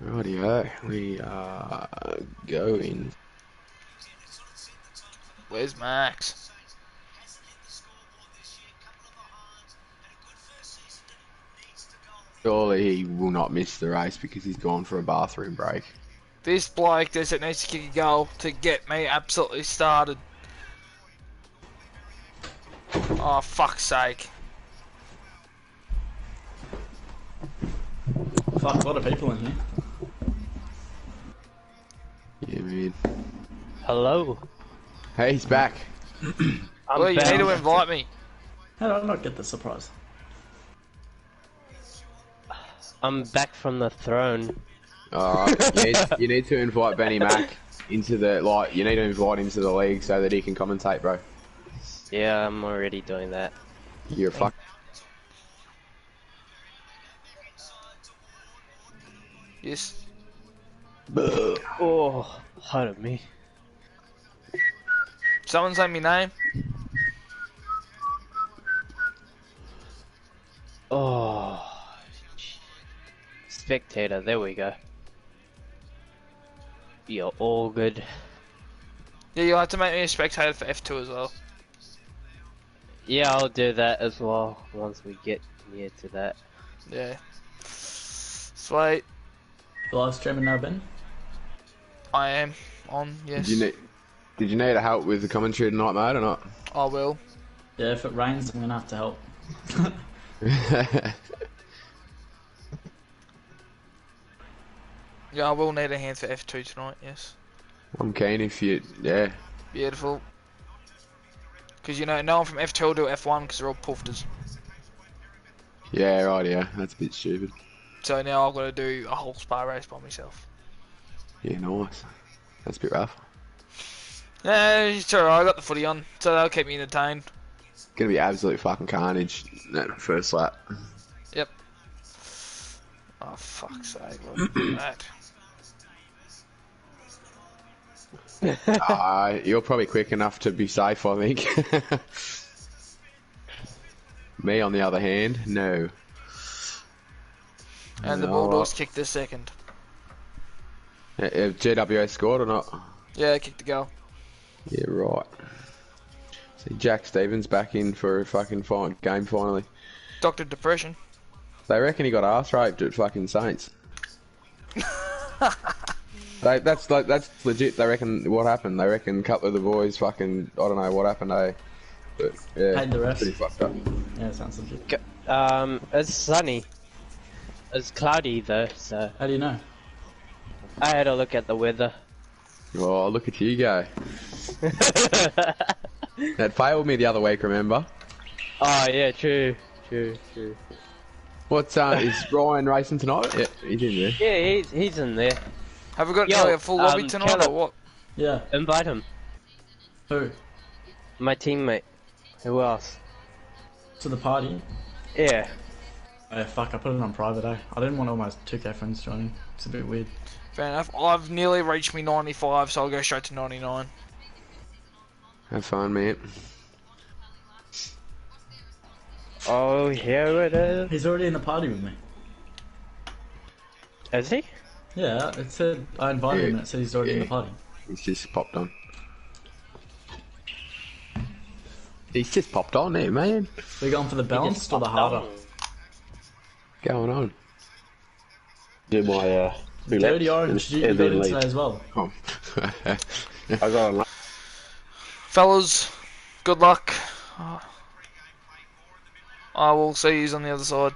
Rightio, we are going. Where's Max? Surely he will not miss the race because he's gone for a bathroom break. This bloke needs to kick a goal to get me absolutely started. Oh, fuck's sake. Fuck, a lot of people in here. Yeah, man. Hello. Hey, he's back. Well, you need to invite me. How did I not get the surprise? I'm back from the throne. Alright, you need to invite Benny Mac into the, you need to invite him to the league so that he can commentate, bro. Yeah, I'm already doing that. You're a fuck. Yes. Oh, pardon me. Someone say me name. Oh, spectator. There we go. You're all good. Yeah, you'll have to make me a spectator for F2 as well. Yeah, I'll do that as well once we get near to that. Yeah. Sweet. The live streaming now, Ben? I am on, yes. Did you need help with the commentary tonight, mate, or not? I will. Yeah, if it rains, I'm gonna have to help. Yeah, I will need a hand for F2 tonight, yes. I'm keen if you, yeah. Beautiful. Because, you know, no one from F2 will do F1 because they're all poofters. Yeah, right, yeah. That's a bit stupid. So now I've got to do a whole spa race by myself. Yeah, nice. That's a bit rough. Yeah, it's alright, I got the footy on, so that'll keep me entertained. It's gonna be absolute fucking carnage that first lap. Yep. Oh, fuck's sake, look at that. You're probably quick enough to be safe, I think. Me, on the other hand, no. And the Bulldogs kicked this second. Have GWS scored or not? Yeah, they kicked the goal. Yeah, right. See, Jack Stevens back in for a fucking game finally. Dr. Depression. They reckon he got arse raped at fucking Saints. That's legit. They reckon what happened. They reckon a couple of the boys fucking, I don't know what happened, eh? But yeah, Paid the refs. pretty fucked up. Yeah, it sounds legit. It's sunny. It's cloudy though, so How do you know? I had a look at the weather. Oh, look at you go. That failed me the other week, remember? Oh yeah, true. What's is Ryan racing tonight? Yeah, he's in there. Yeah, he's in there. Have we got Yo, a full lobby tonight Caleb. or what? Yeah. Invite him. Who? My teammate. Who else? To the party? Yeah. Oh yeah, fuck, I put it on private, eh? I didn't want all my 2K friends joining. It's a bit weird. Fair enough. I've nearly reached me 95, so I'll go straight to 99. Have fun, mate. Oh, here it is. He's already in the party with me. Is he? Yeah, it said, I invited him and it said he's already in the party. He's just popped on. He's just popped on there, man. We're going for the balanced or the harder? Going on. Do my Dirty Orange, you got in today as well. Oh. I got a Fellas, good luck. I will see you on the other side.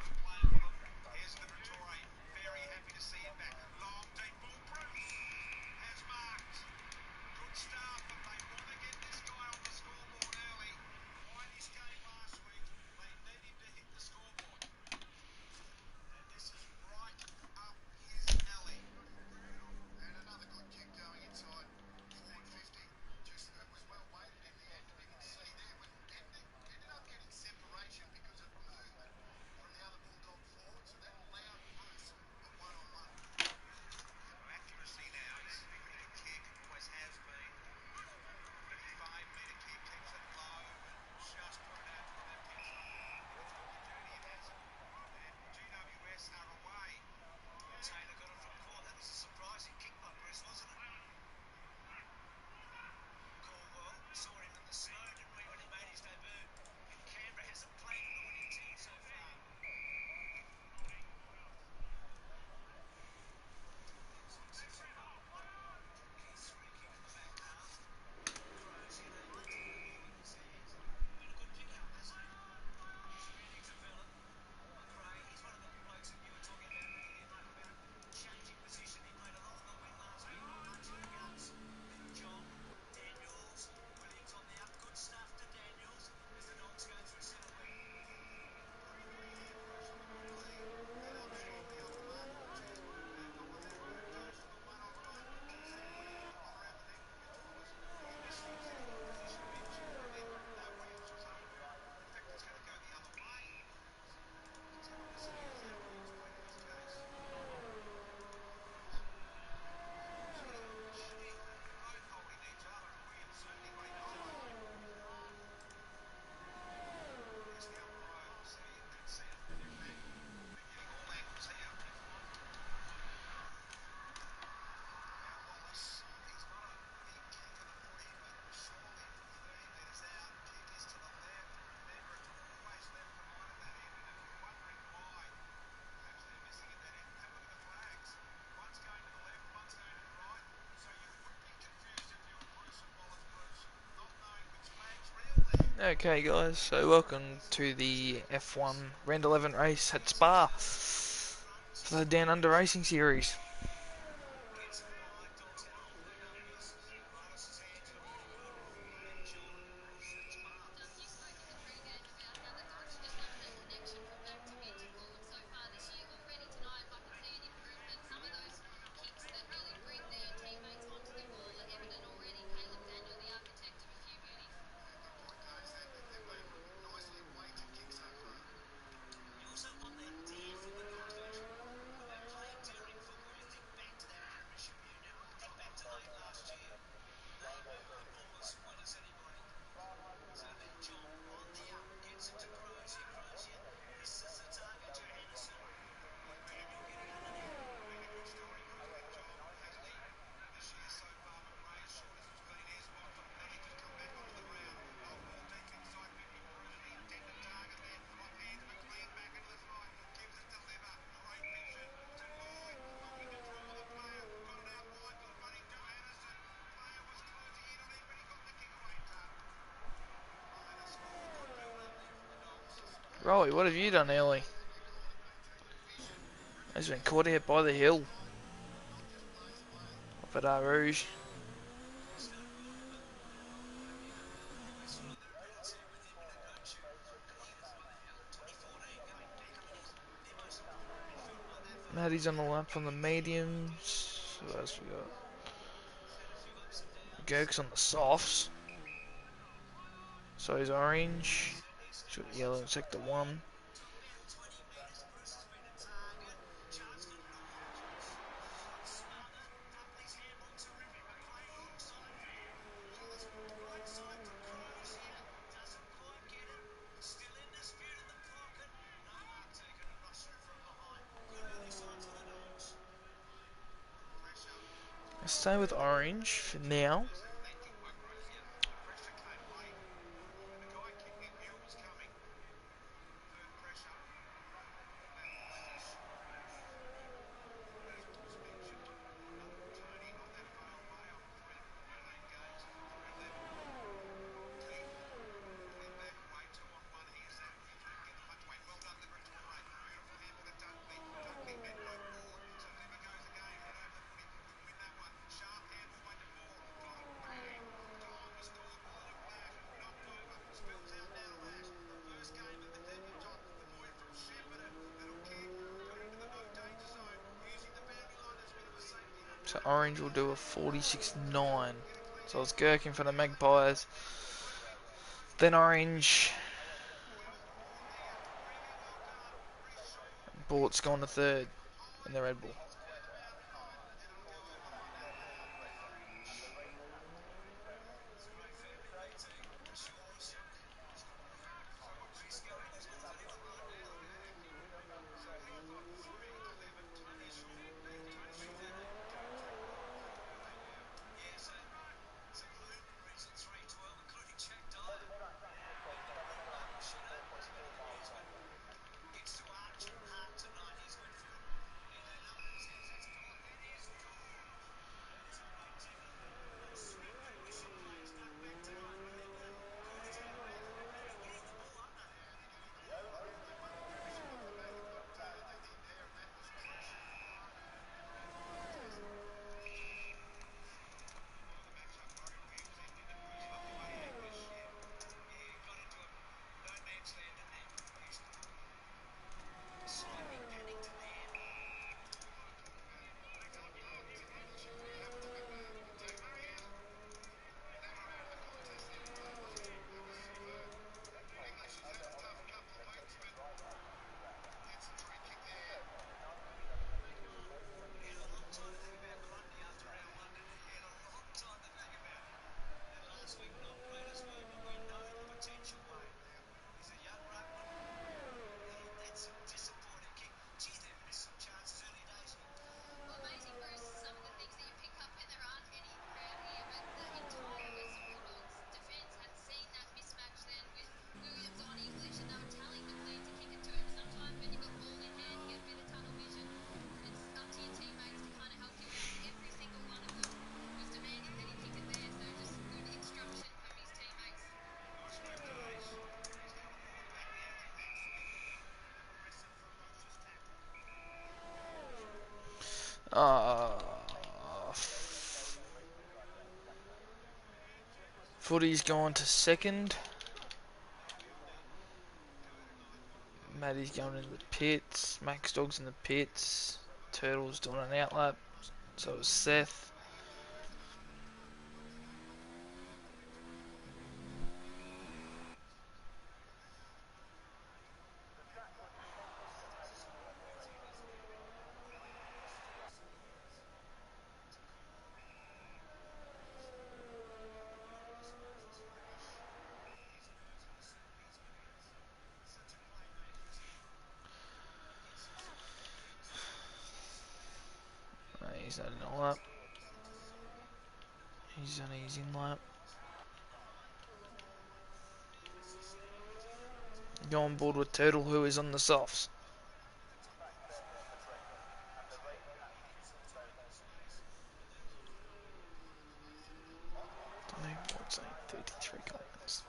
Okay guys, so welcome to the F1 Round 11 race at Spa for the Down Under Racing Series. Rolly, what have you done early? He's been caught out by the hill. Off at Rouge. Maddie's on the lap from the mediums. Who else we got? Gurk's on the softs. So he's orange. Should yellow in sector 1. Let's stay with orange for now. So orange will do a 46.9. So it's Gherkin for the Magpies. Then orange. Bort's gone to third in the Red Bull. Footy's gone to second. Maddie's going into the pits. Max Dog's in the pits. Turtle's doing an outlap. So is Seth. He's not in a lap. He's on his in lap. Go on board with Turtle, who is on the softs. Don't know what's like 33 comments.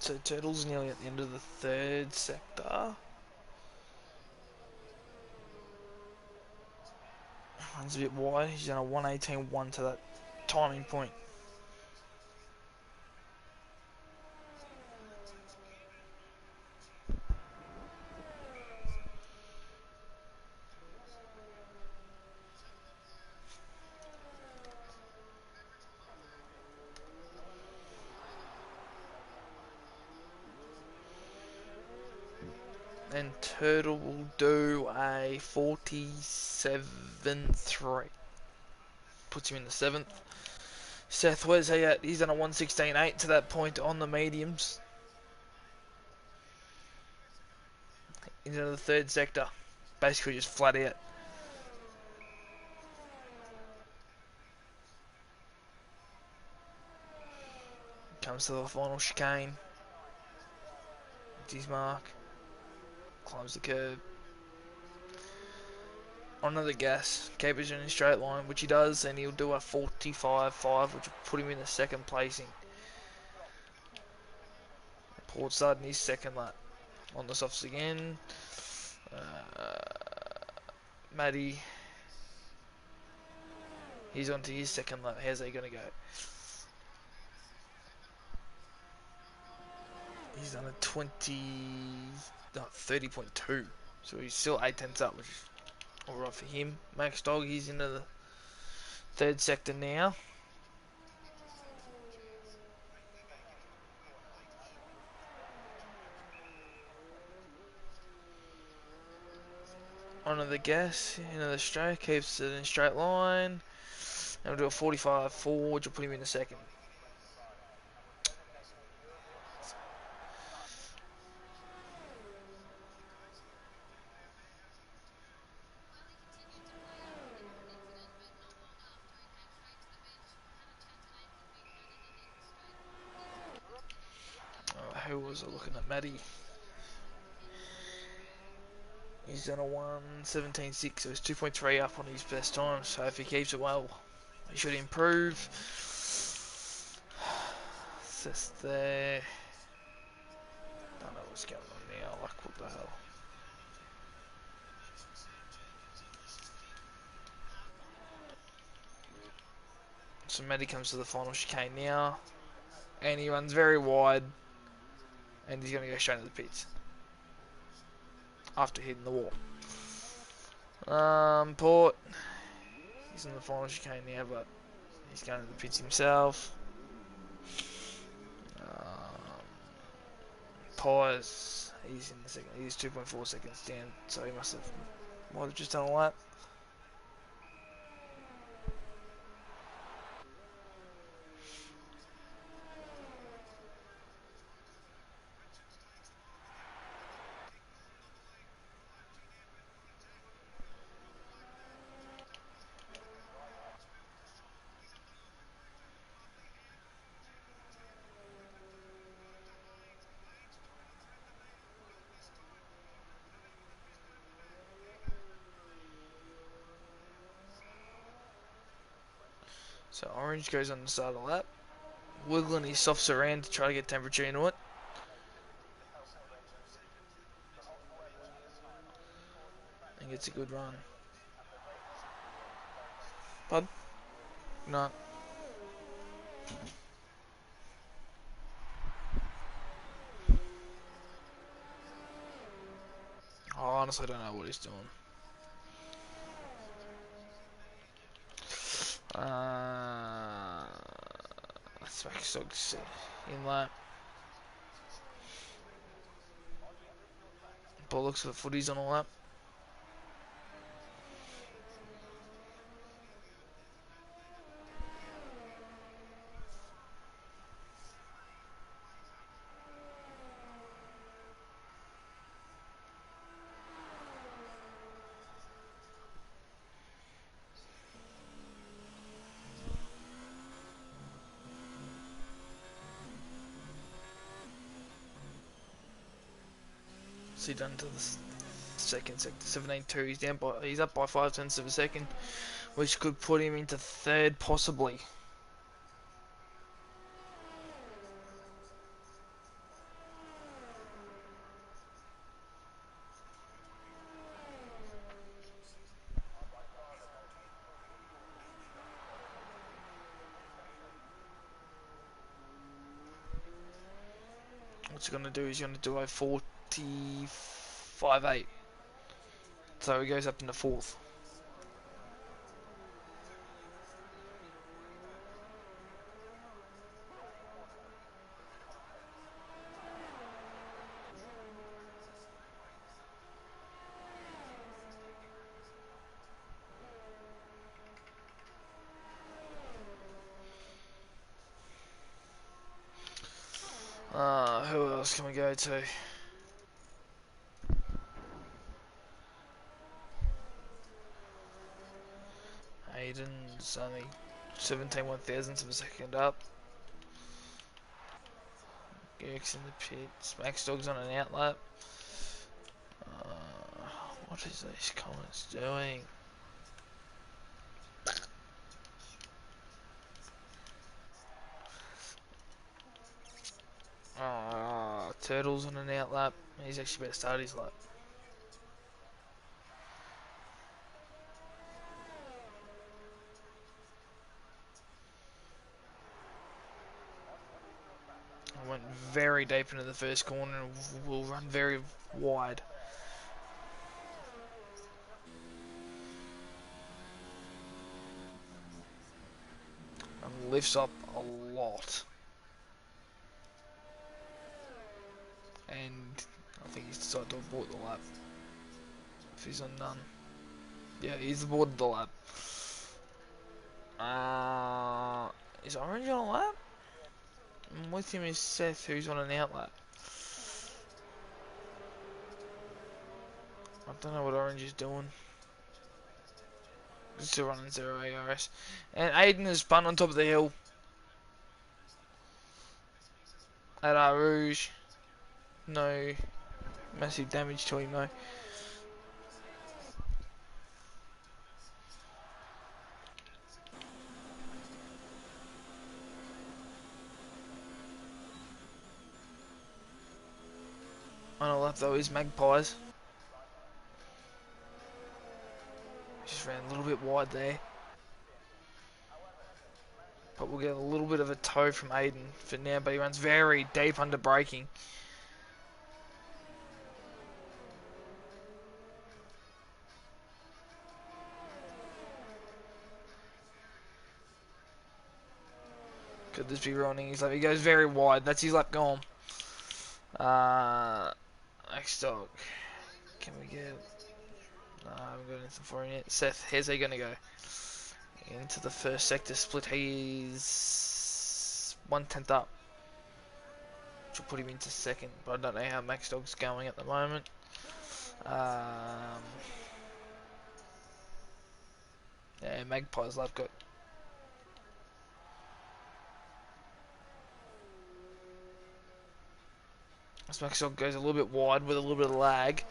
So Turtle's nearly at the end of the third sector. Runs a bit wide. He's done a 1:18.1 to that timing point. And Turtle will do a 47.3. Puts him in the 7th. Seth, where's he at? He's done a 1:16.8 to that point on the mediums. Into the third sector. Basically just flat out. Comes to the final chicane. It's his mark. Climbs the curb. Onto the gas. Keep it in a straight line, which he does, and he'll do a 45.5, which will put him in the second placing. Port starting his second lap. On the softs again. Matty. He's on to his second lap. How's he going to go? He's done a 30.2. So he's still 8 tenths up, which is alright for him. Max Dog, he's into the third sector now. Onto the gas, into the straight, keeps it in a straight line. And we'll do a 45.4, which will put him in the second. Who was I looking at? Matty. He's done a 1:17.6, so he's 2.3 up on his best time. So if he keeps it well, he should improve. It's just there. Don't know what's going on now. Like, what the hell? So Matty comes to the final chicane now, and he runs very wide, and he's going to go straight into the pits after hitting the wall. Port, He's in the final chicane now, but he's going to the pits himself. Tyres, he's in the second. He's 2.4 seconds down, so he might have just done a lap. So orange goes on the start of the lap, wiggling his softs around to try to get temperature into it. And gets a good run. Pardon? No. I honestly don't know what he's doing. Smack Stokes in lap. Bollocks for the footies on a lap. So done to the second sector, 17.2. He's up by 5/10 of a second, which could put him into third possibly. What's he gonna do? He's gonna do a 45.8. So he goes up into fourth. Who else can we go to? Aiden's only 17.1 of a second up. Gerk's in the pits. Max Dog's on an outlap. What is these comments doing? Turtle's on an outlap. He's actually better start his lap. I went very deep into the first corner and will run very wide. And lifts up a lot. And I think he's decided to abort the lap. If he's on none. Yeah, he's aborted the lap. Is Orange on a lap? And with him is Seth, who's on an outlap. I don't know what Orange is doing. He's still running 0 ARS. And Aiden has spun on top of the hill. At Rouge. No massive damage to him though. On a lap though is Magpies. Just ran a little bit wide there. But we'll get a little bit of a toe from Aiden for now, but he runs very deep under braking. Could this be ruining his lap? He goes very wide. That's his lap gone. Next dog. Can we get... No, I haven't got anything for him yet. Seth, how's he going to go? Into the first sector split. He's 1/10 up. Which will put him into second. But I don't know how Max Dog's going at the moment. Yeah, Magpie's lap got... This Max Dog goes a little bit wide with a little bit of lag.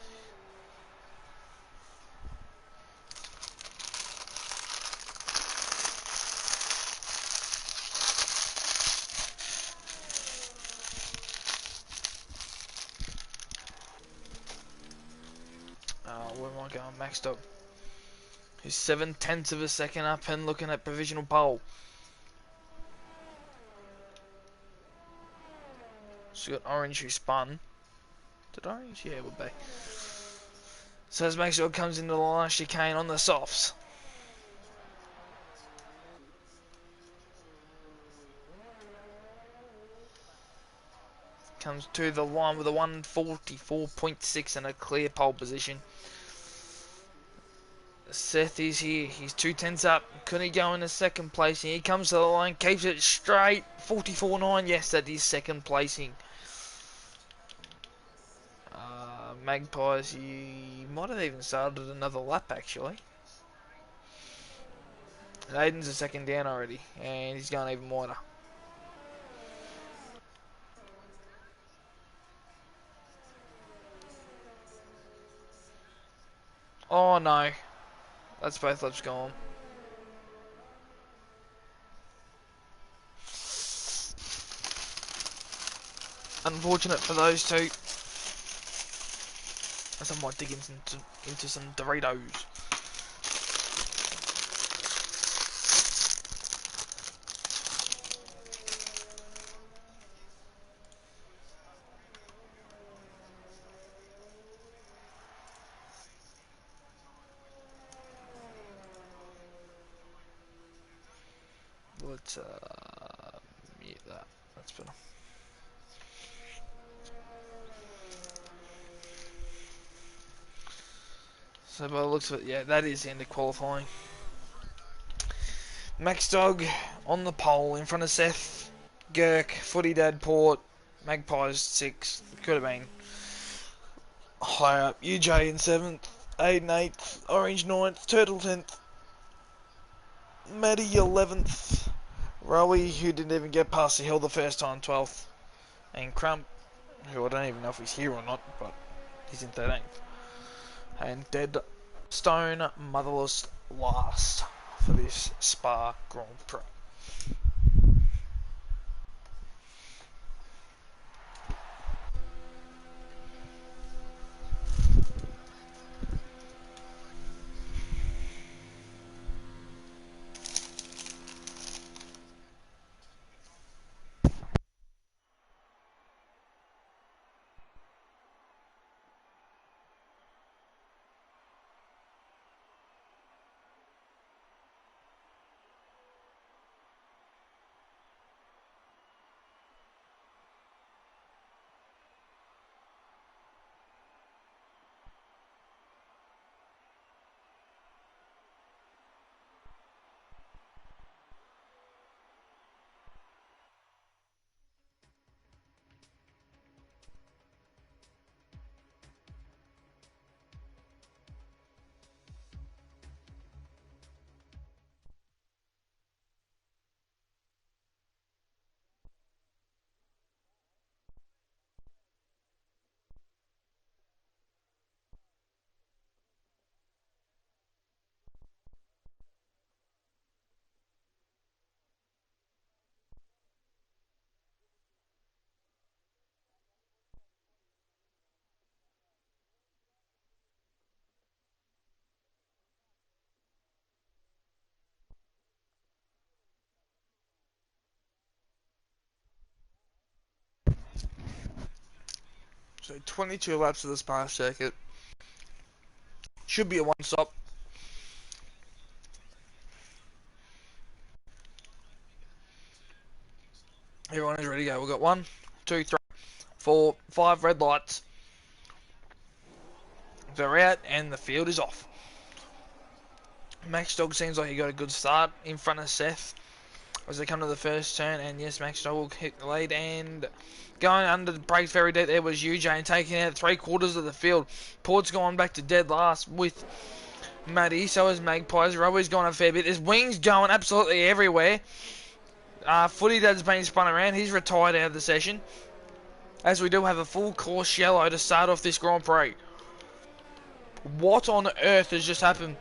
Where am I going? Max Dog. Who's 7/10 of a second up and looking at provisional pole. So we got Orange who spun. Did Orange? Yeah, it would be. So as Max Dog comes into the last chicane on the softs. Comes to the line with a 144.6 and a clear pole position. Seth is here. He's 2/10 up. Could he go into second placing? He comes to the line, keeps it straight. 44.9. Yes, that is second placing. Magpies, he might have even started another lap actually. And Aiden's a second down already, and he's going even wider. Oh no, that's both laps gone. Unfortunate for those two. As I might dig into some Doritos. Let's mute that. That's better. So by the looks of it, yeah, that is the end of qualifying. Max Dog on the pole in front of Seth, Girk, Footy Dad, Port, Magpies 6th. Could have been higher up. UJ in 7th, Aiden 8th, Orange 9th, Turtle 10th, Maddie 11th, Rowie, who didn't even get past the hill the first time, 12th, and Crump, who I don't even know if he's here or not, but he's in 13th. And Dead Stone Motherless last for this Spa Grand Prix. So 22 laps of the Spa circuit. Should be a one-stop. Everyone is ready to go. We've got 1, 2, 3, 4, 5 red lights. They're out and the field is off. Max Dog seems like he got a good start in front of Seth as they come to the first turn, and yes, Max Dog will hit the lead, and going under the brakes very deep there was UJ and taking out 3/4 of the field. Port's gone back to dead last with Matty, so is Magpies. Roby's gone a fair bit. There's wings going absolutely everywhere. Footy Dad's been spun around. He's retired out of the session, as we do have a full course yellow to start off this Grand Prix. What on earth has just happened?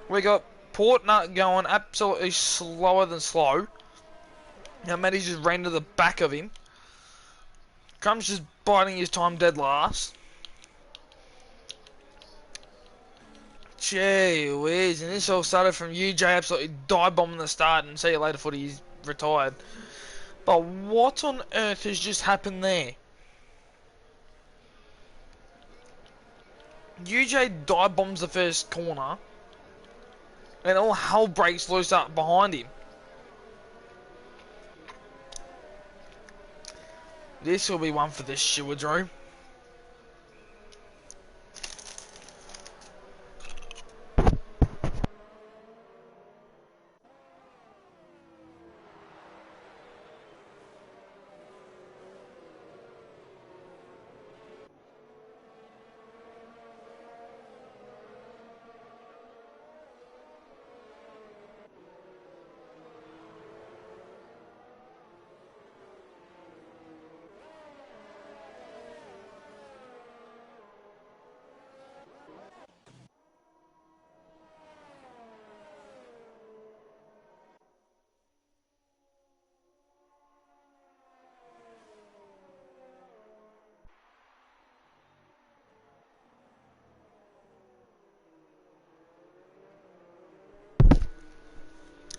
We got Portnut going absolutely slower than slow. Now Matty just ran to the back of him. Crumb's just biding his time dead last. Gee whiz, and this all started from UJ absolutely dive bombing the start, and see you later footy, he's retired. But what on earth has just happened there? UJ dive bombs the first corner, and all hell breaks loose up behind him. This will be one for the stewards room.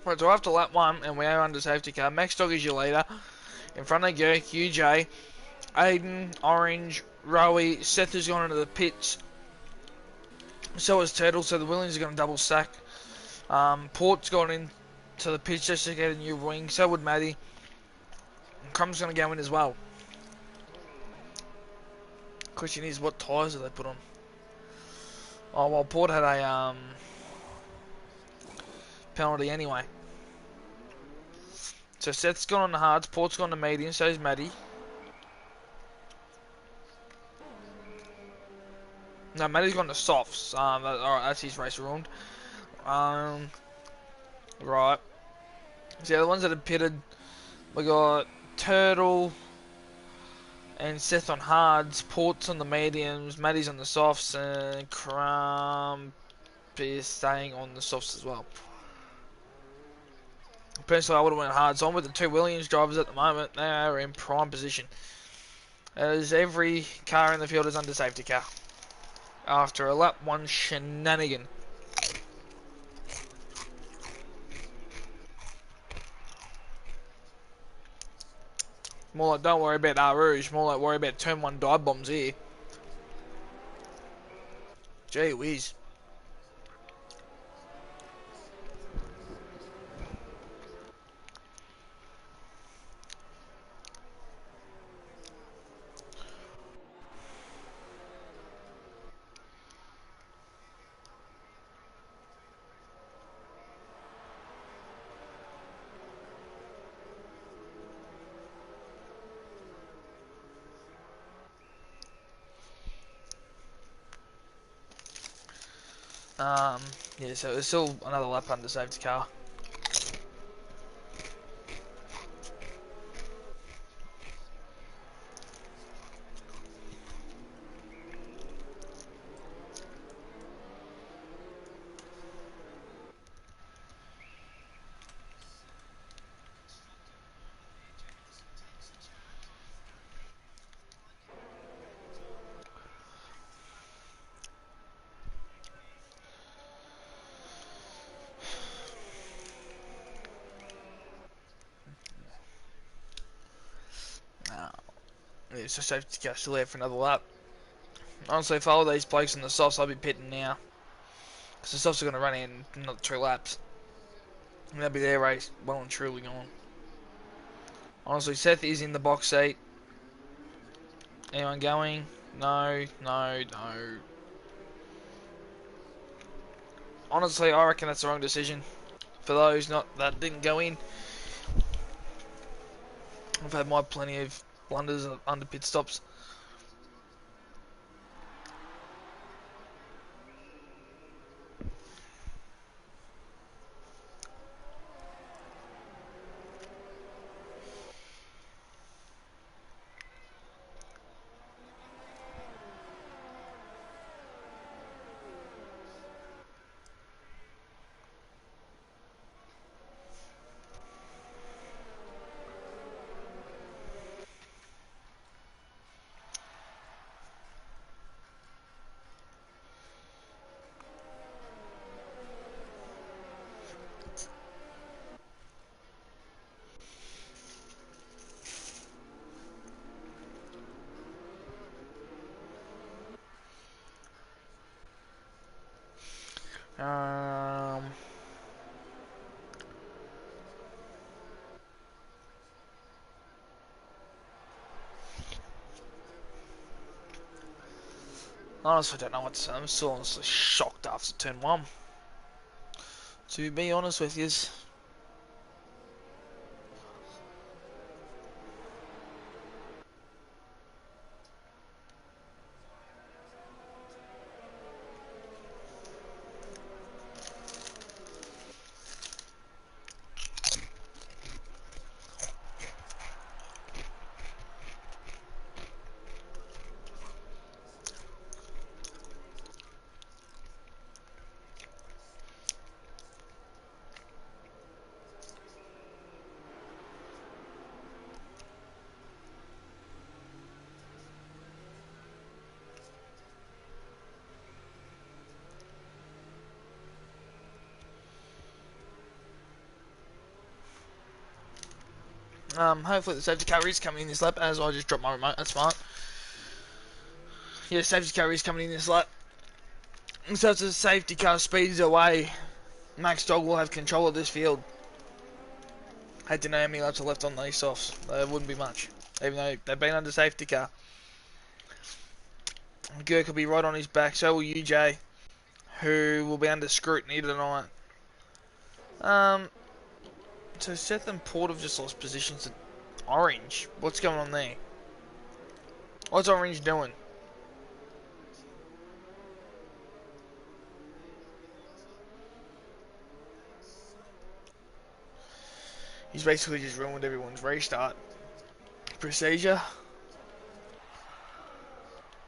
Right, so after lap 1, and we are under safety car, Max Dog is your leader. In front of Girk, UJ, Aiden, Orange, Rowie, Seth has gone into the pits. So has Turtle, so the Williams are going to double stack. Port's gone into the pits just to get a new wing, so would Matty. And Crumb's going to go in as well. Question is, what tyres have they put on? Oh, well, Port had a penalty anyway. So Seth's gone on the hards, Port's gone to medium, so is Matty. No, Matty's gone to softs. Alright, that's his race ruined. Right. So the ones that have pitted, we got Turtle and Seth on hards, Port's on the mediums, Matty's on the softs, and Crump is staying on the softs as well. Personally, I would have went hard. So I'm with the 2 Williams drivers at the moment. They are in prime position, as every car in the field is under safety car after a lap 1 shenanigan. More like, don't worry about Rouge. More like, worry about turn 1 dive bombs here. Gee whiz. Yeah, so it's still another lap under safety car. Yeah, so safety car still there for another lap. Honestly, if I were these blokes in the softs, I'd be pitting now. Because the softs are going to run in another 2 laps. And they'll be their race well and truly gone. Honestly, Seth is in the box seat. Anyone going? No, no, no. Honestly, I reckon that's the wrong decision. For those that didn't go in, I've had my plenty of blunders under pit stops. Honestly, I don't know what to say. I'm still honestly shocked after turn 1. To be honest with you. Hopefully the safety car is coming in this lap, as I just dropped my remote. That's smart. Yeah, safety car is coming in this lap. So if the safety car speeds away, Max Dog will have control of this field. I don't know how many laps are left on these softs. There wouldn't be much, even though they've been under safety car. Gurk will be right on his back, so will UJ, who will be under scrutiny tonight. So Seth and Port have just lost positions to Orange. What's going on there? What's Orange doing? He's basically just ruined everyone's restart procedure.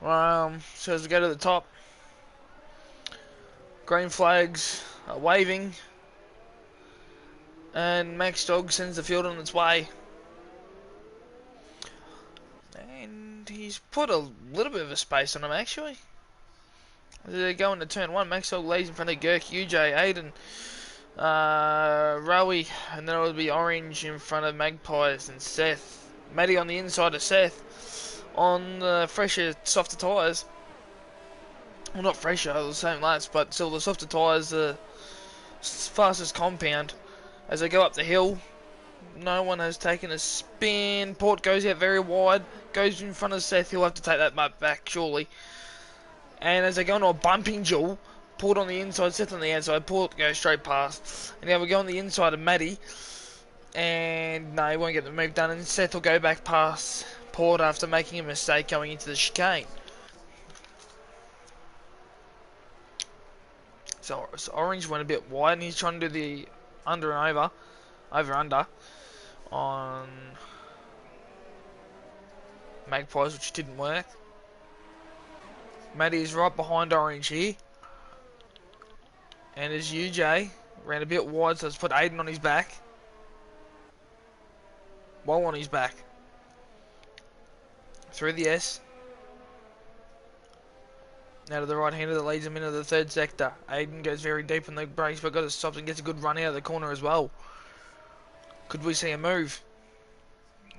So as we go to the top, green flags are waving, and Max Dog sends the field on its way. And he's put a little bit of a space on him actually. As they go into turn 1, Max Dog lays in front of Gurk, UJ, Aiden, Rowie, and then it'll be Orange in front of Magpies and Seth. Matty on the inside of Seth on the fresher, softer tyres. Well, not fresher, the same laps, but still the softer tyres, the fastest compound. As they go up the hill, no one has taken a spin. Port goes out very wide, goes in front of Seth. He'll have to take that map back, surely. And as they go into a bumping duel, Port on the inside, Seth on the outside. Port goes straight past. And now we go on the inside of Matty. And no, he won't get the move done. And Seth will go back past Port after making a mistake going into the chicane. So Orange went a bit wide, and he's trying to do the under and over on Magpies, which didn't work. Matty is right behind Orange here. And as UJ ran a bit wide, so let's put Aiden on his back. While on his back. Through the S. Now to the right hander that leads him into the third sector. Aiden goes very deep in the brakes, but got to stop and gets a good run out of the corner as well. Could we see a move?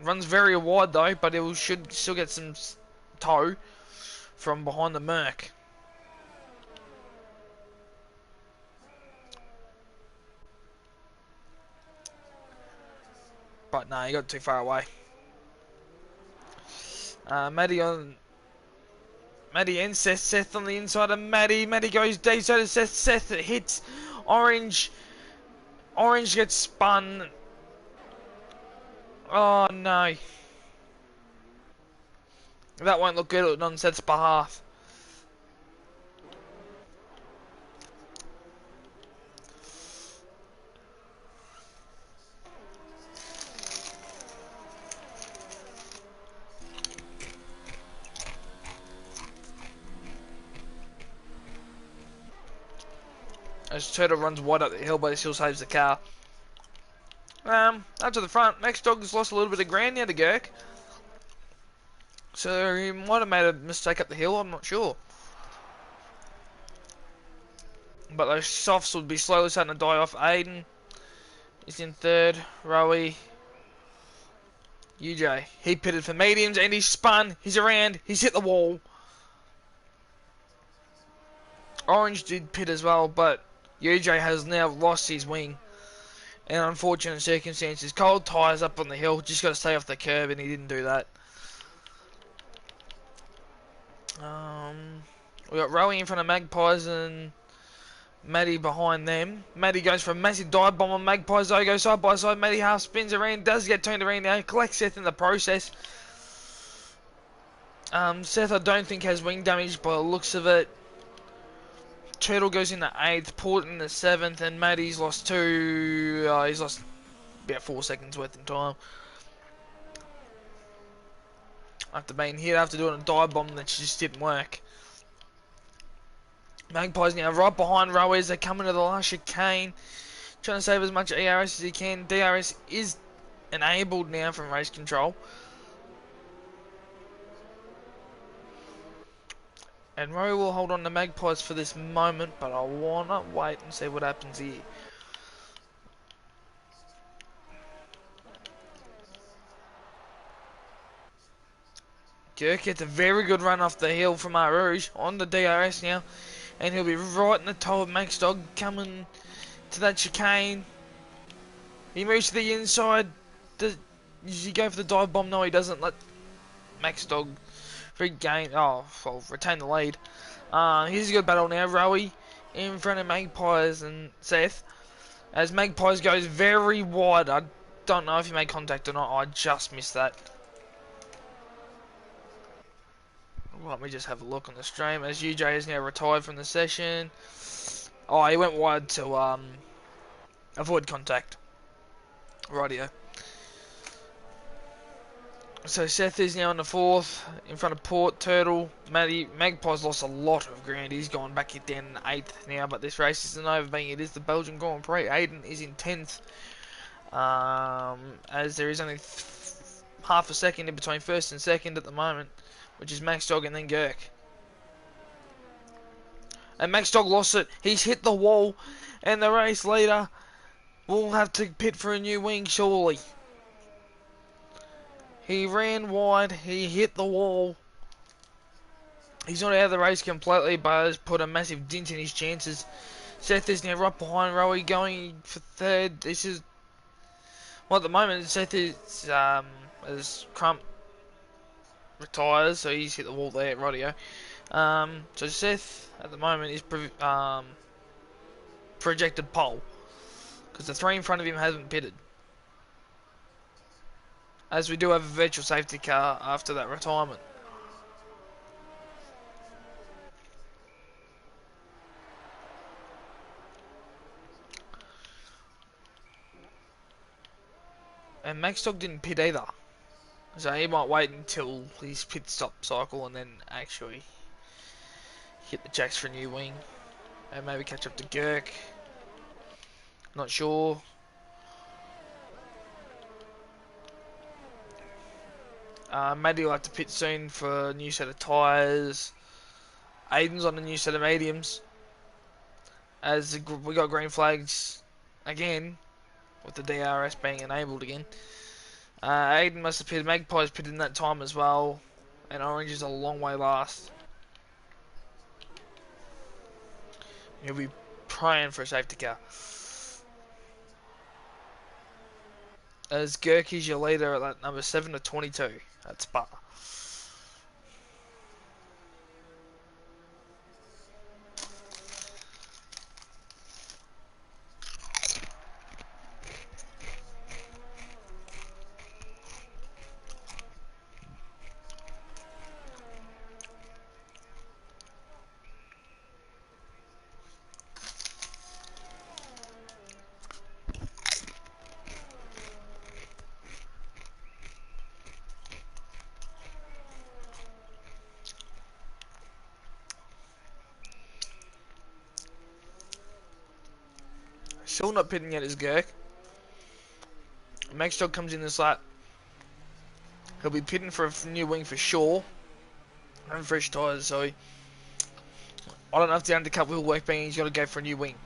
Runs very wide though, but it should still get some tow from behind the Merc. But no, he got too far away. Matty and Seth. Seth on the inside of Matty. Matty goes deep, so does Seth. Seth hits Orange. Orange gets spun. Oh no. That won't look good on Seth's behalf. As Turtle runs wide up the hill, but he still saves the car. Up to the front, Max Dog's lost a little bit of ground now to Girk. So he might have made a mistake up the hill, I'm not sure. But those softs would be slowly starting to die off. Aiden is in third. Rowie. UJ. He pitted for mediums and he's spun. He's around. He's hit the wall. Orange did pit as well, but UJ has now lost his wing. In unfortunate circumstances. Cold tyres up on the hill. Just got to stay off the curb and he didn't do that. We got Rowie in front of Magpies and Matty behind them. Matty goes for a massive dive bomb on Magpies. They go side by side. Matty half spins around. Does get turned around now. Collects Seth in the process. Seth I don't think has wing damage by the looks of it. Turtle goes in the 8th. Port in the 7th. And Matty's lost 2. He's lost about 4 seconds worth in time. After being hit, after doing a dive bomb that just didn't work. Magpies now right behind Rowie as they come into the last chicane. Trying to save as much ERS as he can. DRS is enabled now from race control. And Rowie will hold on to Magpies for this moment, but I want to wait and see what happens here. Girk gets a very good run off the hill from Rouge on the DRS now. And he'll be right in the toe of Max Dog coming to that chicane. He moves to the inside. Does he go for the dive bomb? No, he doesn't. Let Max Dog retain the lead. Here's a good battle now. Rowie in front of Magpies and Seth. As Magpies goes very wide. I don't know if he made contact or not. I just missed that. Let me just have a look on the stream. As UJ is now retired from the session. Oh, he went wide to avoid contact. Rightio. So Seth is now in the 4th, in front of Port, Turtle, Matty. Magpie's lost a lot of ground. He's gone back down in 8th now, but this race isn't over, being it is the Belgian Grand Prix. Aiden is in 10th, as there is only half a second in between 1st and 2nd at the moment, which is Max Dog and then Girk. And Max Dog lost it. He's hit the wall, and the race leader will have to pit for a new wing, surely. He ran wide, he hit the wall. He's not out of the race completely, but has put a massive dent in his chances. Seth is now right behind Rowie, going for 3rd. This is... Well, at the moment, Seth is... as Crump retires, so he's hit the wall there, rightio. So Seth, at the moment, is projected pole. Because the 3 in front of him hasn't pitted. As we do have a virtual safety car after that retirement. And Max Dog didn't pit either. So he might wait until his pit stop cycle and then actually hit the jacks for a new wing. And maybe catch up to Girk. Not sure. Matty will have to pit soon for a new set of tyres. Aiden's on a new set of mediums. As we got green flags again, with the DRS being enabled again. Aiden must have pitted. Magpies pitted in that time as well. And Orange is a long way last. He'll be praying for a safety car. as Gurky's your leader at that number 7 to 22. That's Spa. Still not pitting yet is Gurk. Max Dog comes in this lap. He'll be pitting for a new wing for sure. And fresh tyres, so I don't know if the undercut will work, being he's got to go for a new wing.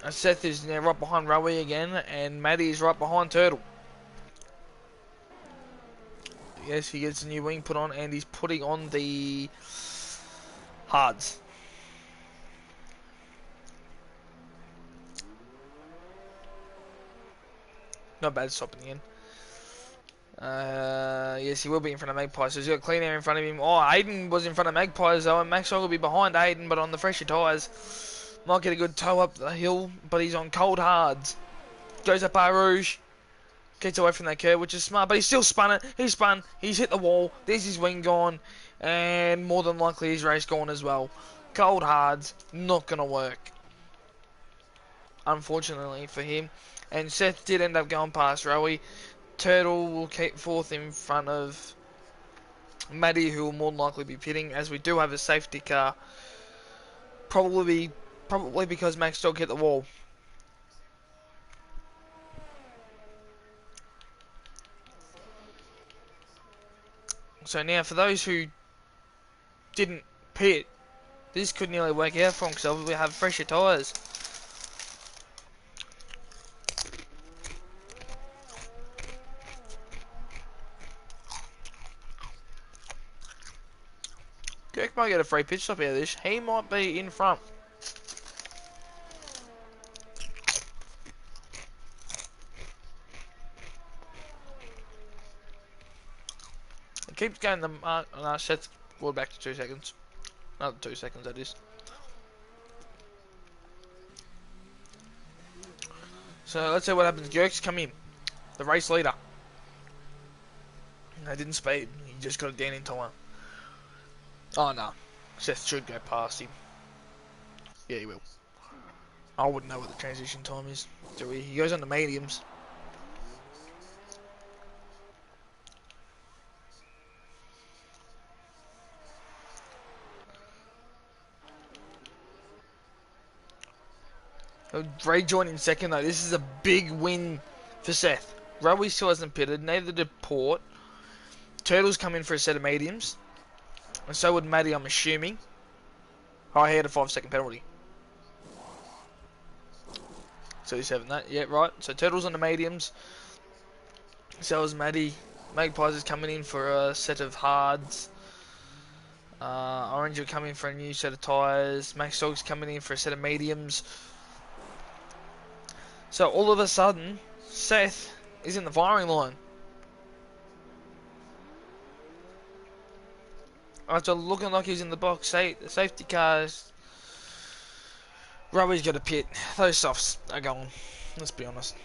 And Seth is now right behind Rowie again, and Matty is right behind Turtle. Yes, he gets a new wing put on, and he's putting on the hards. Not bad stopping again. Yes, he will be in front of Magpie, so he's got clean air in front of him. Oh, Aiden was in front of Magpies though, and Max will be behind Aiden, but on the fresher tyres. Might get a good tow up the hill, but he's on cold hards. Goes up Bar Rouge. Gets away from that curve, which is smart, but he's still spun it. He's spun, he's hit the wall, there's his wing gone, and more than likely his race gone as well. Cold hards, not going to work. Unfortunately for him. And Seth did end up going past Rowie. Turtle will keep fourth in front of Maddie, who will more than likely be pitting, as we do have a safety car. Probably because Max Dog hit the wall. So now, for those who didn't pit, this could nearly work out for them, because we have fresher tyres. Kirk might get a free pitch stop out of this. He might be in front. It keeps going the mark. No, Seth's forward back to 2 seconds. Another 2 seconds, that is. So let's see what happens. Jerks come in. The race leader. They didn't speed. He just got it down in time. Oh no. Seth should go past him. Yeah, he will. I wouldn't know what the transition time is. Do we? He goes on the mediums. Rejoin in second though. This is a big win for Seth. Rowie still hasn't pitted. Neither did Port. Turtle's come in for a set of mediums. And so would Matty, I'm assuming. Oh, he had a 5-second penalty. So he's having that. Yeah, right. So Turtle's on the mediums. So is Matty. Magpies is coming in for a set of hards. Orange will come in for a new set of tyres. Max Dog's coming in for a set of mediums. So all of a sudden, Seth is in the firing line. After looking like he's in the box, the safety cars. Rubby's got a pit. Those softs are gone. Let's be honest.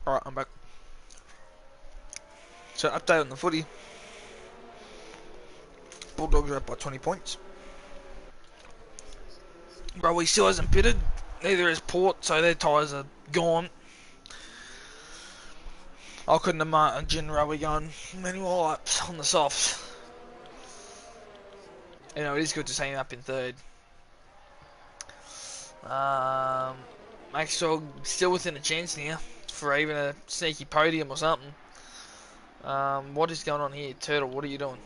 Alright, I'm back. So, update on the footy. Bulldogs are up by 20 points. Rugby still hasn't pitted. Neither has Port, so their tyres are gone. I couldn't imagine Rugby going many more laps on the softs. You know, it is good to see him up in third. Max Dog still within a chance now for even a sneaky podium or something. What is going on here? Turtle, what are you doing?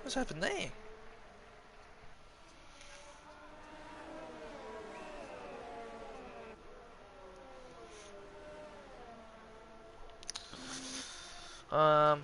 What's happened there? Um,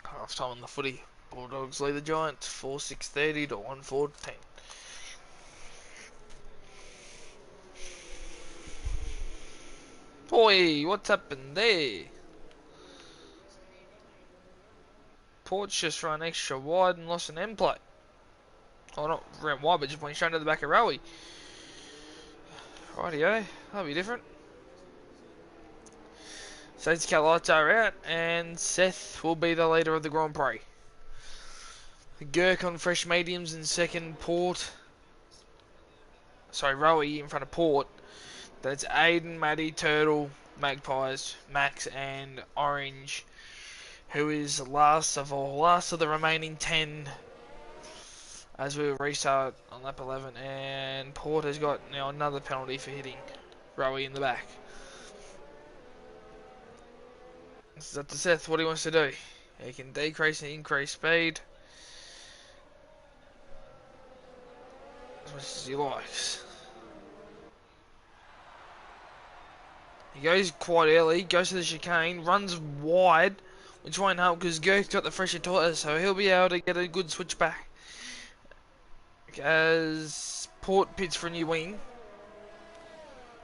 half time on the footy. Bulldogs lead the Giants 4-6-30 to 1-4-10. Boy, what's happened there? Port's just run extra wide and lost an end play. Oh, not ran wide, but just went straight to the back of Rowie. Rightio, that'll be different. Safety car lights are out, and Seth will be the leader of the Grand Prix. Girk on fresh mediums in second, Port. Sorry, Rowie in front of Port. That's Aiden, Maddie, Turtle, Magpies, Max, and Orange, who is last of the remaining 10 as we restart on lap 11. And Port has got now another penalty for hitting Rowie in the back. It's up to Seth what he wants to do. He can decrease and increase speed as much as he likes. He goes quite early, goes to the chicane, runs wide, which won't help because Girk's got the fresher tyres, so he'll be able to get a good switch back. As Port pits for a new wing,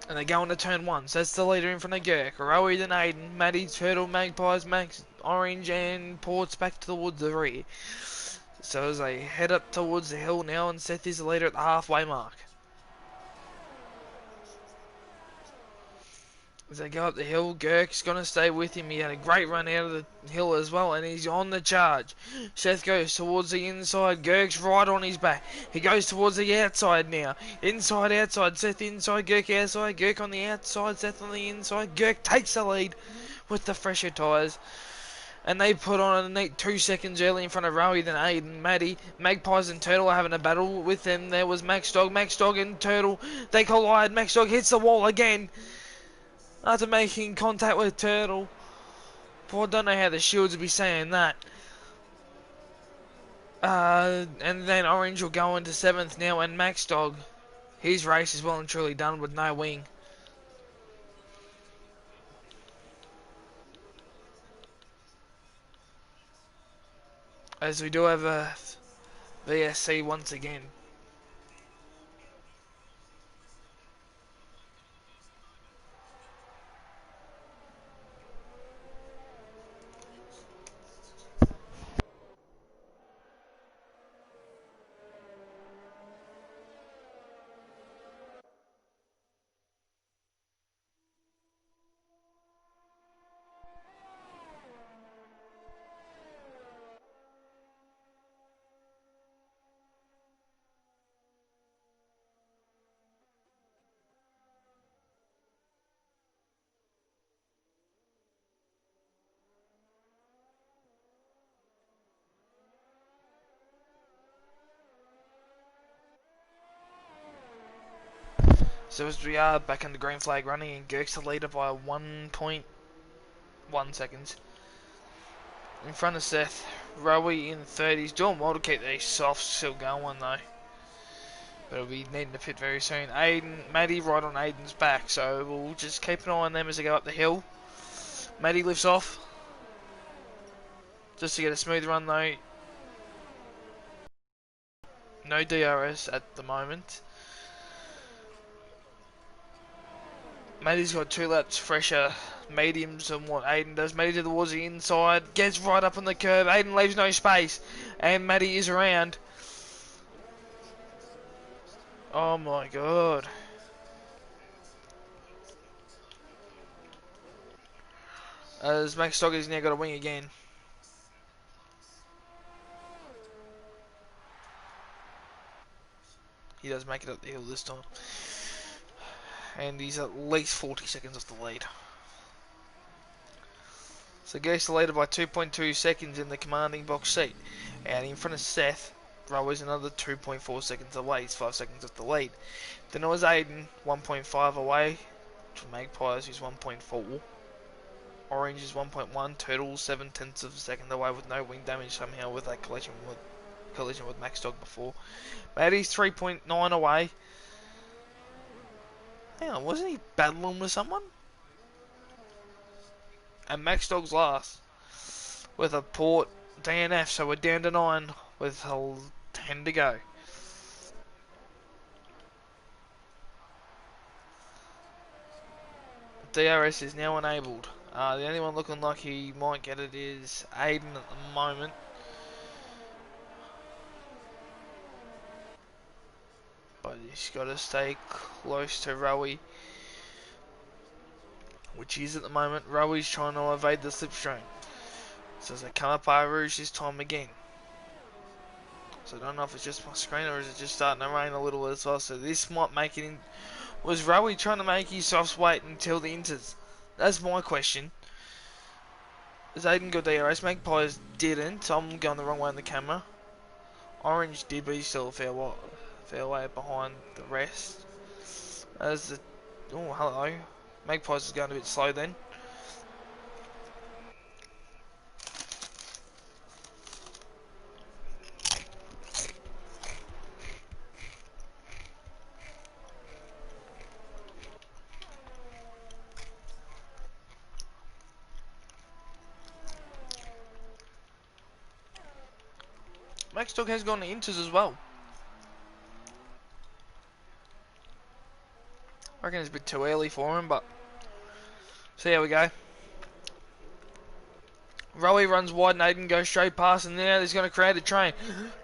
and they go into turn 1, so that's the leader in front of Girk. Rowie, then Aiden, Maddie, Turtle, Magpies, Max, Orange, and Port's back towards the rear. So as they head up towards the hill now, and Seth is the leader at the halfway mark. As they go up the hill, Girk's going to stay with him. He had a great run out of the hill as well, and he's on the charge. Seth goes towards the inside. Girk's right on his back. He goes towards the outside now. Inside, outside. Seth inside, Girk outside. Girk on the outside, Seth on the inside. Girk takes the lead with the fresher tyres. And they put on a neat 2 seconds early in front of Rowie than Aiden, Maddie. Magpies and Turtle are having a battle with them. There was Max Dog and Turtle. They collide. Max Dog hits the wall again after making contact with Turtle. Boy, I don't know how the Shields would be saying that. And then Orange will go into 7th now, and Max Dog, his race is well and truly done with no wing. As we do have a VSC once again. So as we are back in the green flag running, and Girk's the leader by 1.1 seconds. In front of Seth, Rowie in 30s, doing well to keep these softs still going though. But he'll be needing to pit very soon. Matty right on Aiden's back, so we'll just keep an eye on them as they go up the hill. Matty lifts off, just to get a smooth run though. No DRS at the moment. Matty's got 2 laps fresher mediums than what Aiden does. Matty towards the inside, gets right up on the curb. Aiden leaves no space, and Matty is around. Oh my god. As Max Stogger's now got a wing again. He does make it up the hill this time. And he's at least 40 seconds off the lead. So Gates the leader by 2.2 seconds in the commanding box seat. And in front of Seth, Rower's another 2.4 seconds away. He's 5 seconds off the lead. Then it was Aiden, 1.5 away. From Magpies, who's 1.4. Orange is 1.1. Turtles, 7/10 of a second away with no wing damage somehow with that collision with Max Dog before. Matty's 3.9 away. Hang on, wasn't he battling with someone? And Max Dog's last with a port DNF, so we're down to 9 with 10 to go. DRS is now enabled. The only one looking like he might get it is Aiden at the moment. But he's got to stay close to Rowie, which he is at the moment. Rowie's trying to evade the slipstream. So as they come up Bar Rouge this time again. So I don't know if it's just my screen or is it just starting to rain a little as well. So this might make it in. Was Rowie trying to make his softs wait until the inters? That's my question. As Aiden got DRS, Magpies didn't. I'm going the wrong way on the camera. Orange did, but he's still a fair way behind the rest. As the oh hello, Magpies is going a bit slow then. Max Dog has gone to inters as well. I reckon it's a bit too early for him, but see how we go. Rowie runs wide and Aiden goes straight past, and now he's going to create a train.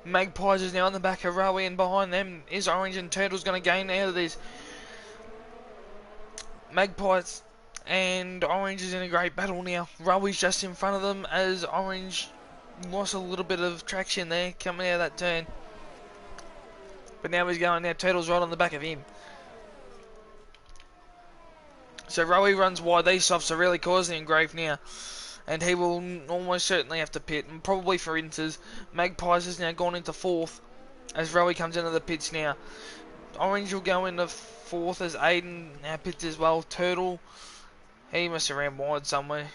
Magpies is now on the back of Rowie, and behind them is Orange and Turtle's going to gain out of this. Magpies and Orange is in a great battle now. Rowie's just in front of them as Orange lost a little bit of traction there coming out of that turn. But now he's going, now Turtle's right on the back of him. So Rowie runs wide, these softs are really causing him grief now. And he will almost certainly have to pit, and probably for inters. Magpies has now gone into 4th as Rowie comes into the pits now. Orange will go into 4th as Aiden now pits as well. Turtle, he must have ran wide somewhere.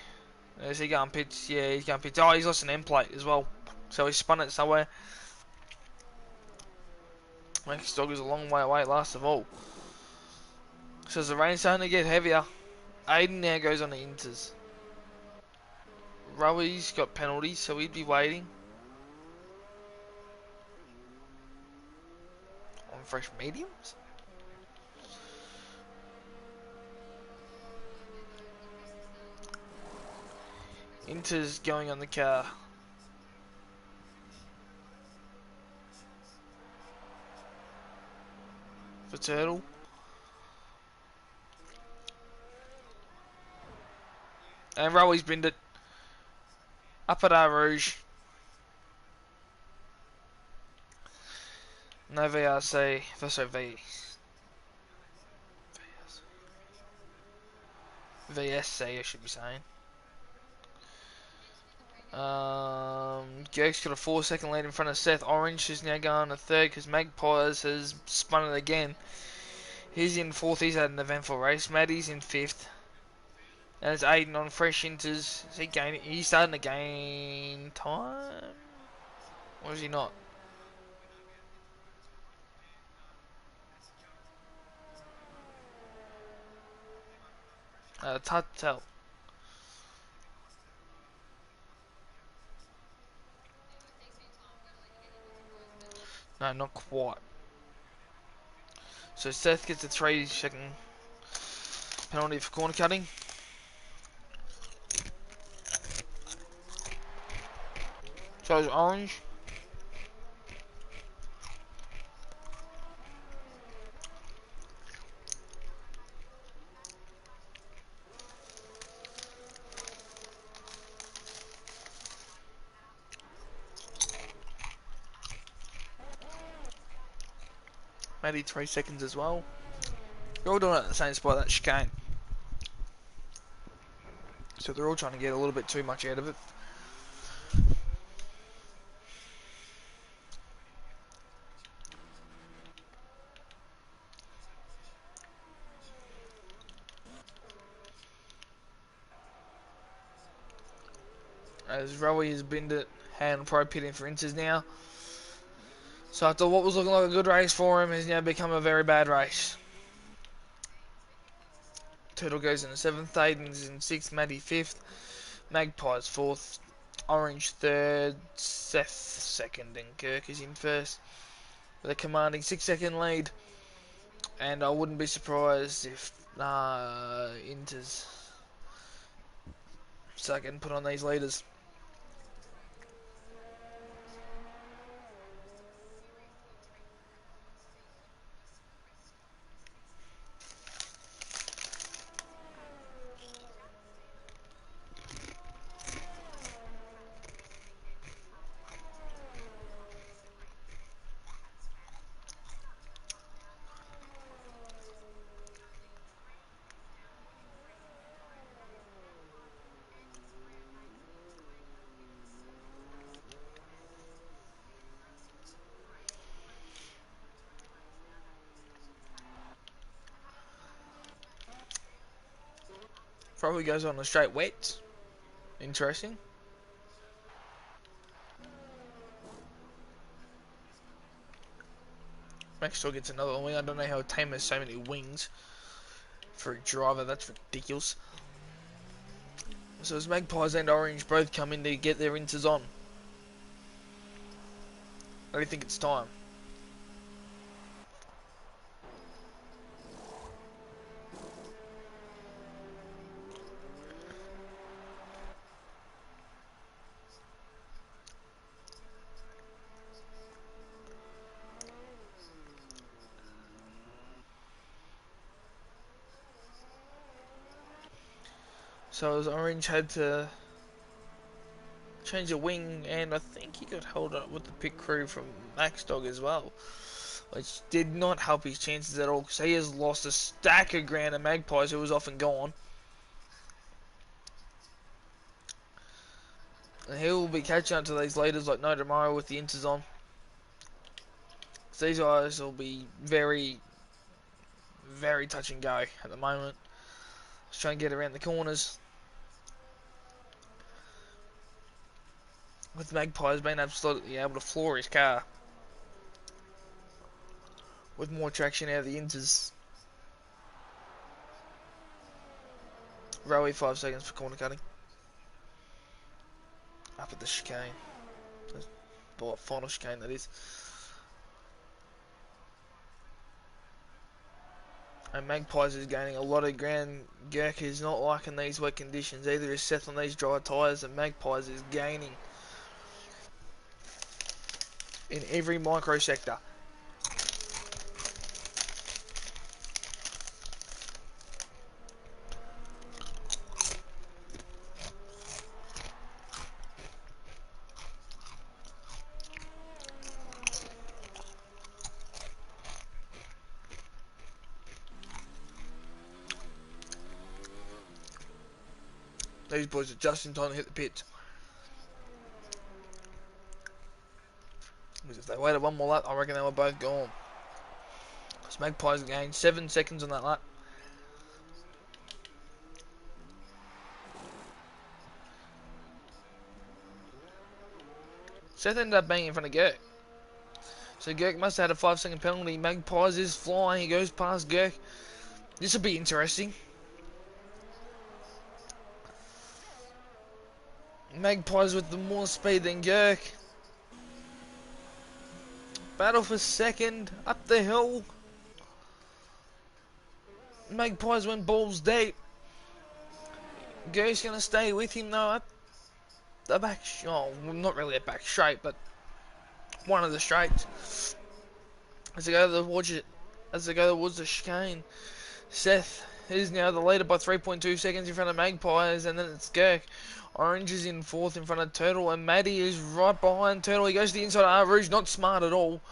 Is he going pits? Yeah, he's going pits. Oh, he's lost an end plate as well. So he spun it somewhere. Max Dog is a long way away last of all. So as the rain's starting to get heavier, Aiden now goes on the inters. Rowie's got penalties, so he'd be waiting on fresh mediums. Inter's going on the car. For Turtle. And Rowie's binned it. Up at Bar Rouge. No VRC. Sorry, VSC I should be saying. Gerk's got a 4-second lead in front of Seth. Orange is now going to 3rd because Magpies has spun it again. He's in 4th, he's had an eventful race. Maddie's in 5th. And it's Aiden on fresh inters. Is he gaining? He's starting to gain time? Or is he not? It's hard to tell. No, not quite. So Seth gets a 3-second penalty for corner cutting. Shows orange. Maybe 3 seconds as well. They're all doing it at the same spot, that chicane. So they're all trying to get a little bit too much out of it. As Rowie has binned it, hand pro pitting for inters now. So after what was looking like a good race for him, has now become a very bad race. Turtle goes in 7th, Aiden's in 6th, Maddie 5th, Magpie's 4th, Orange 3rd, Seth 2nd, and Kirk is in 1st. With a commanding 6-second lead. And I wouldn't be surprised if Inters start getting put on these leaders. Probably goes on a straight wet. Interesting. Max still gets another wing. I don't know how a team has so many wings for a driver. That's ridiculous. So as Magpies and Orange both come in to get their inters on. I don't think it's time. So as Orange had to change a wing, and I think he got held up with the pit crew from Max Dog as well, which did not help his chances at all, because he has lost a stack of ground at Magpies, who was off and gone. And he will be catching up to these leaders like no tomorrow with the inters on. So these guys will be very, very touch and go at the moment. Just trying to get around the corners. With Magpies being absolutely able to floor his car. With more traction out of the inters. Rowie 5 seconds for corner cutting. Up at the chicane. The final chicane that is. And Magpies is gaining a lot of ground. Gurk is not liking these wet conditions. Either is Seth on these dry tyres, and Magpies is gaining in every micro sector. These boys are just in time to hit the pits. Because if they waited one more lap, I reckon they were both gone. So Magpies gained 7 seconds on that lap. Seth ended up being in front of Girk. So Girk must have had a 5-second penalty. Magpies is flying. He goes past Girk. This will be interesting. Magpies with the more speed than Girk. Battle for second. Up the hill. Magpies went balls deep. Girk's going to stay with him though. Up the back. Oh, not really a back straight, but one of the straights. As they go towards the chicane. Seth is now the leader by 3.2 seconds in front of Magpies, and then it's Girk. Orange is in 4th in front of Turtle, and Maddie is right behind Turtle. He goes to the inside of Rouge, not smart at all.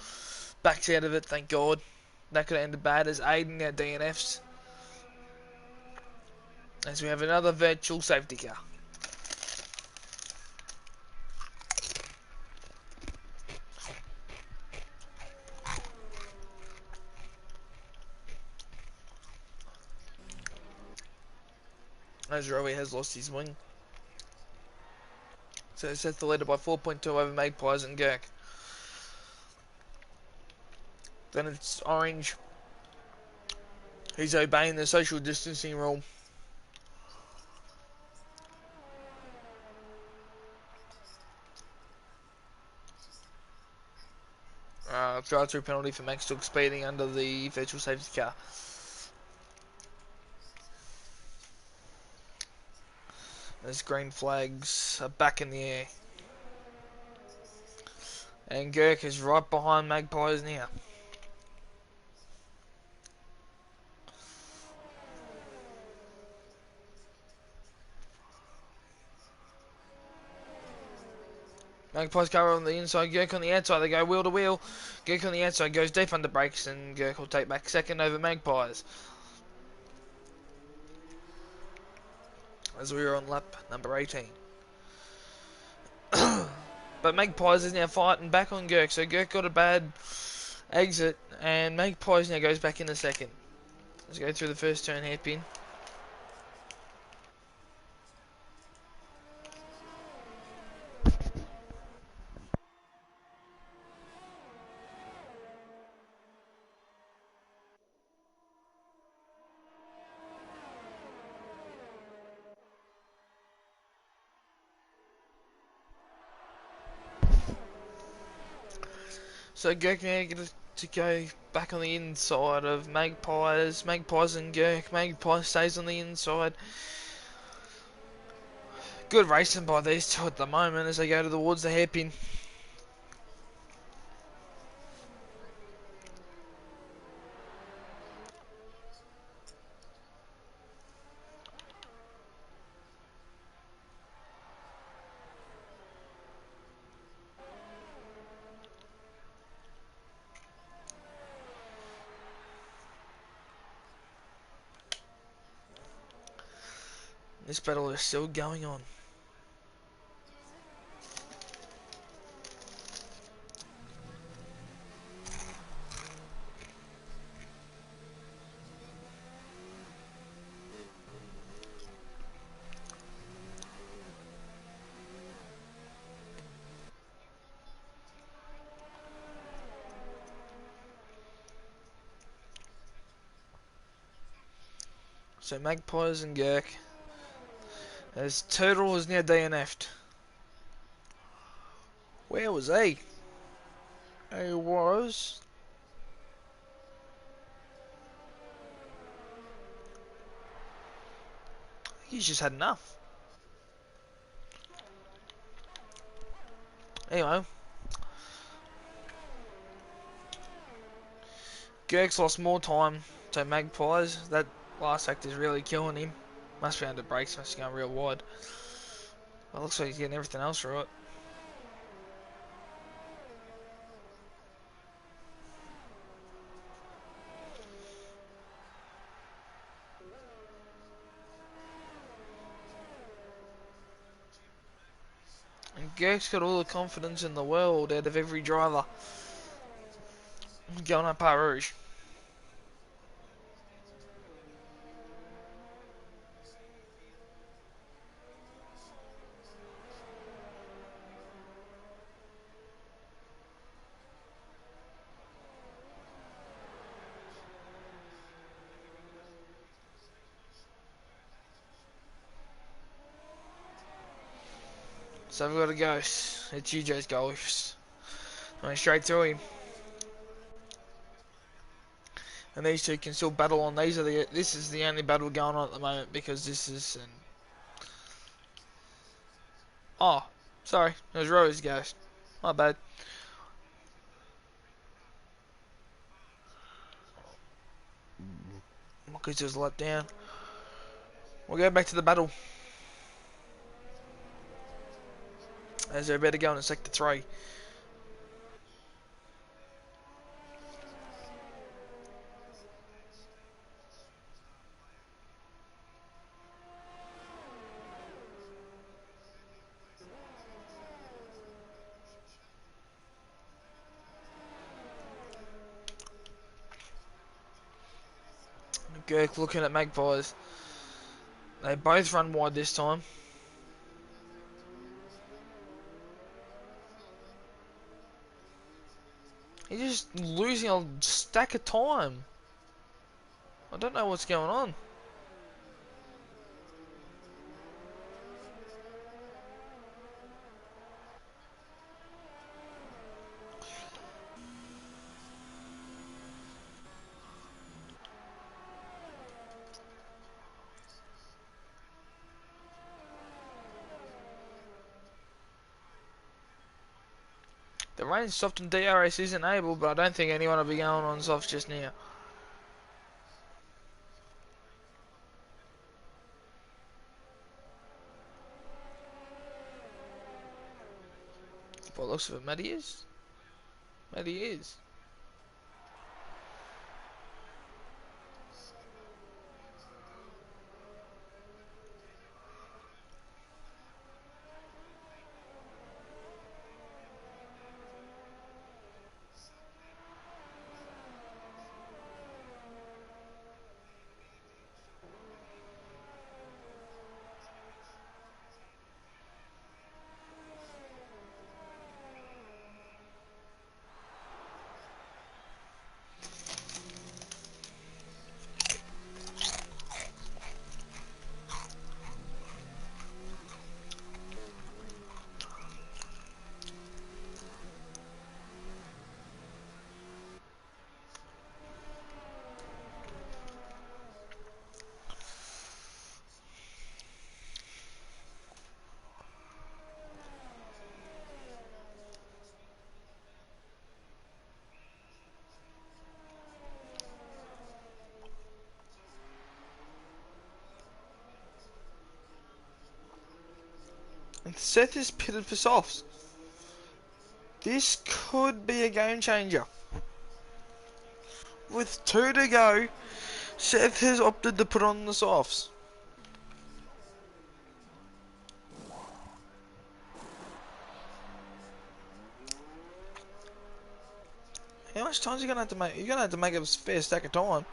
Backs out of it, thank God. That could have ended bad as Aiden now DNFs. As we have another virtual safety car. As Rowie has lost his wing. So Seth the leader by 4.2 over Magpies and Girk. Then it's Orange. He's obeying the social distancing rule. Drive-through penalty for Max Took speeding under the virtual safety car. As green flags are back in the air. And Girk is right behind Magpies now. Magpies car on the inside, Girk on the outside, they go wheel to wheel. Girk on the outside goes deep under brakes, and Girk will take back second over Magpies. As we are on lap number 18. But Magpies is now fighting back on Girk, so Girk got a bad exit, and Magpies now goes back in the second. Let's go through the first turn hairpin. So Girk now gets to go back on the inside of Magpies. Magpies and Girk. Magpies stays on the inside. Good racing by these two at the moment as they go towards the hairpin. This battle is still going on. So Magpies and Girk. As Turtle is now DNF'd. Where was he? He was... He's just had enough. Anyway. Girk's lost more time to Magpies. That last act is really killing him. Must be under brakes, must be going real wide. Well, looks like he's getting everything else right. And Girk's got all the confidence in the world out of every driver. Going up Rouge. So we've got a ghost. It's UJ's ghost. Going straight through him. And these two can still battle on. This is the only battle going on at the moment because this is oh, sorry, it was Rory's ghost. My bad. Because he was let down. We'll go back to the battle. As they're about to go into sector 3. Girk looking at Magpies. They both run wide this time. He's just losing a stack of time. I don't know what's going on. The range soft and DRS is enabled, but I don't think anyone will be going on soft just now. By the looks of it, Matty is. Matty is. And Seth is pitted for softs. This could be a game changer. With 2 to go, Seth has opted to put on the softs. How much time is he gonna have to make? You're gonna have to make a fair stack of time.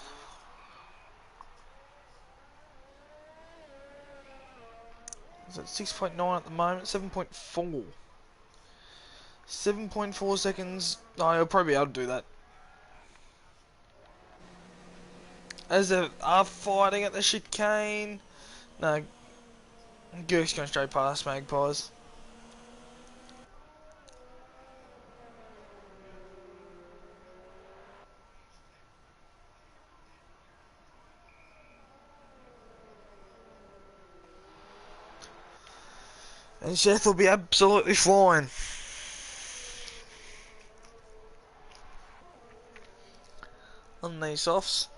Is at 6.9 at the moment, 7.4. 7.4 seconds. Oh, he'll probably be able to do that. As they are fighting at the chicane. No. Girk's going straight past Magpies. And Seth will be absolutely flying. On these softs.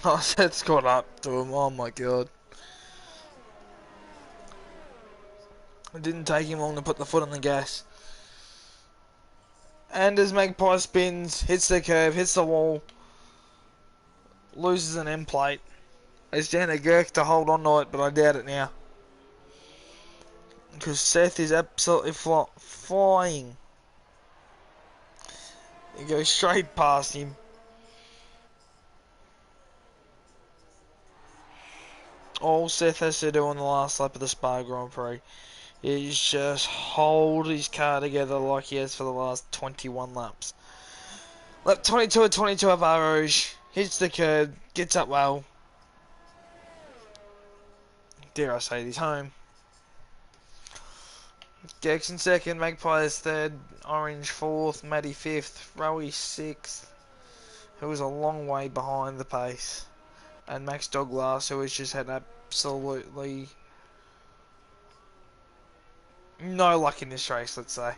Oh, Seth's caught up to him. Oh my god. It didn't take him long to put the foot on the gas. And as Magpie spins, hits the curve, hits the wall, loses an end plate. It's down to Girk to hold on to it, but I doubt it now. Because Seth is absolutely flying. He goes straight past him. All Seth has to do on the last lap of the Spa Grand Prix is just hold his car together like he has for the last 21 laps. Lap 22 at 22 at Rouge, hits the curb, gets up well. Dare I say he's home. Gex in second, Magpie is third, Orange fourth, Matty fifth, Rowie sixth, who was a long way behind the pace, and Max Douglas, who has just had absolutely no luck in this race, let's say.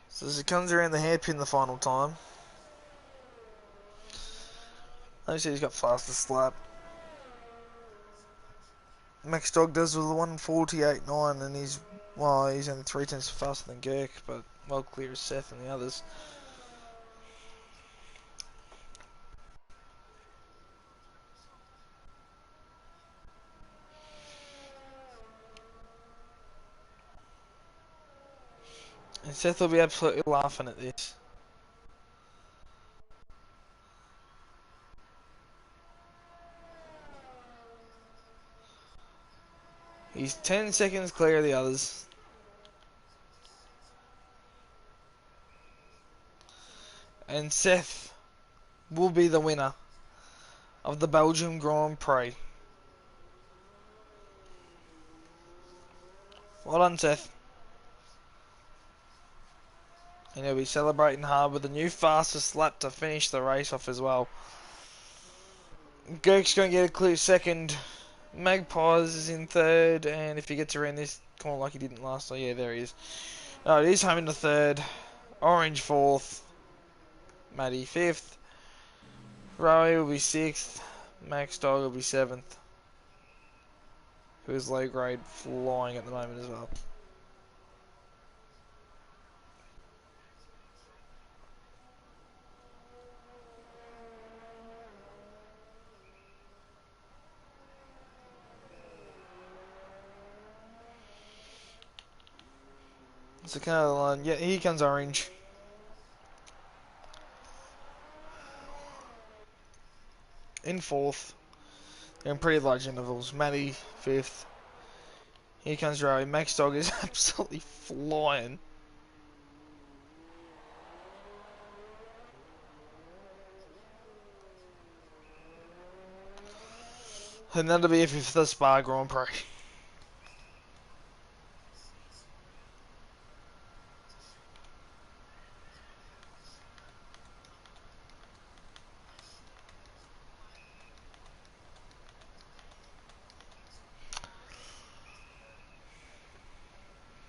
So as it comes around the hairpin the final time, obviously he's got fastest lap. Max Dog does with a 1:48.9, and he's only 3 tenths faster than Girk, but well clear as Seth and the others. And Seth will be absolutely laughing at this. He's 10 seconds clear of the others. And Seth will be the winner of the Belgium Grand Prix. Well done, Seth. And he'll be celebrating hard with the new fastest lap to finish the race off as well. Girk's going to get a clear second. Magpies is in third, and if he gets around this corner like he didn't last time, yeah, there he is. Oh, it is home in the third. Orange fourth. Matty fifth. Rowie will be sixth. Max Dog will be seventh. Who is low grade flying at the moment as well. It's a kind of line. Yeah, here comes Orange. In fourth. In pretty large intervals. Matty fifth. Here comes Rowie. Max Dog is absolutely flying. And that'll be it for the Spa Grand Prix.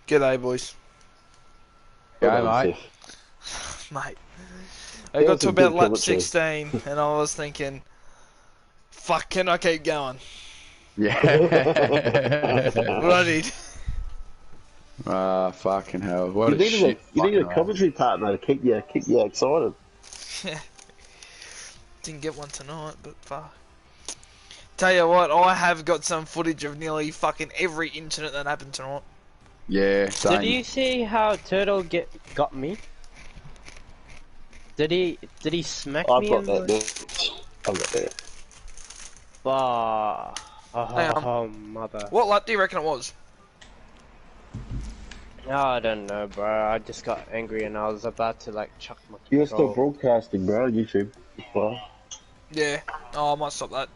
G'day, boys. Yeah, mate. Mate. I got to about lap 16 and I was thinking, fuck, can I keep going? Yeah. What I did. Ah, fucking hell. What You a needed shit. you needed a fucking commentary partner to keep you excited. Didn't get one tonight, but fuck. Tell you what, I have got some footage of nearly fucking every incident that happened tonight. Yeah, same. Did you see how Turtle got me? Did he smack I've me got in that. the... I've got that. Oh, mother. What lap do you reckon it was? Oh, I don't know, bro. I just got angry and I was about to like chuck my You're still control. broadcasting, bro, on YouTube. Well, Yeah. Oh, I might stop that.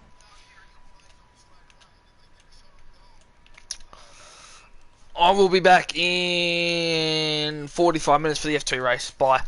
I will be back in 45 minutes for the F2 race. Bye.